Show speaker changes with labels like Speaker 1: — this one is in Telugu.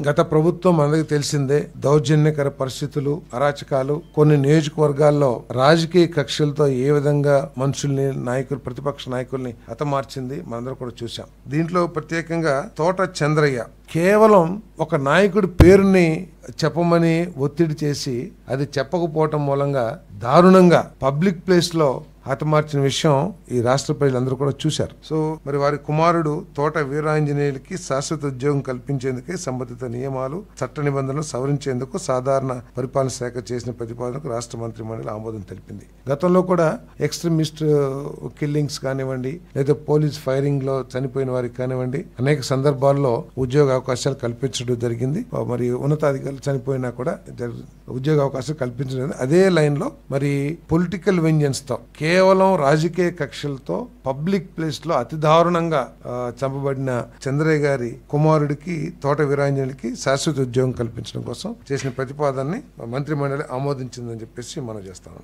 Speaker 1: గత ప్రభుత్వం అందరికి తెలిసిందే, దౌర్జన్యకర పరిస్థితులు, అరాచకాలు, కొన్ని నియోజకవర్గాల్లో రాజకీయ కక్షలతో ఏ విధంగా మనుషుల్ని, నాయకులు, ప్రతిపక్ష నాయకుల్ని హతమార్చింది మనందరం కూడా చూసాం. దీంట్లో ప్రత్యేకంగా తోట చంద్రయ్య కేవలం ఒక నాయకుడి పేరుని చెప్పమని ఒత్తిడి చేసి అది చెప్పకపోవటం మూలంగా దారుణంగా పబ్లిక్ ప్లేస్ లో హతమార్చిన విషయం ఈ రాష్ట్ర ప్రజలందరూ కూడా చూశారు. సో మరి వారి కుమారుడు తోట వీరాంజనేయులకి శాశ్వత ఉద్యోగం కల్పించేందుకే సంబంధిత నియమాలు, చట్ట నిబంధనలు సవరించేందుకు సాధారణ పరిపాలన శాఖ చేసిన ప్రతిపాదనకు రాష్ట్ర మంత్రి మండలి ఆమోదం తెలిపింది. గతంలో కూడా ఎక్స్ట్రీమిస్ట్ కిల్లింగ్స్ కానివ్వండి, లేదా పోలీస్ ఫైరింగ్ లో చనిపోయిన వారికి కానివ్వండి, అనేక సందర్భాల్లో ఉద్యోగ అవకాశాలు కల్పించడం జరిగింది. మరి ఉన్నతాధికారులు చనిపోయినా కూడా ఉద్యోగ అవకాశాలు కల్పించడం. అదే లైన్ లో మరి పొలిటికల్ వెంజెన్స్ తో, కేవలం రాజకీయ కక్షలతో పబ్లిక్ ప్లేస్ లో అతి దారుణంగా చంపబడిన చంద్రయ్య గారి కుమారుడికి తోట వీరాంజనేయులకి శాశ్వత ఉద్యోగం కల్పించడం కోసం చేసిన ప్రతిపాదనని మంత్రి మండలి ఆమోదించిందని చెప్పేసి మనం చేస్తాం.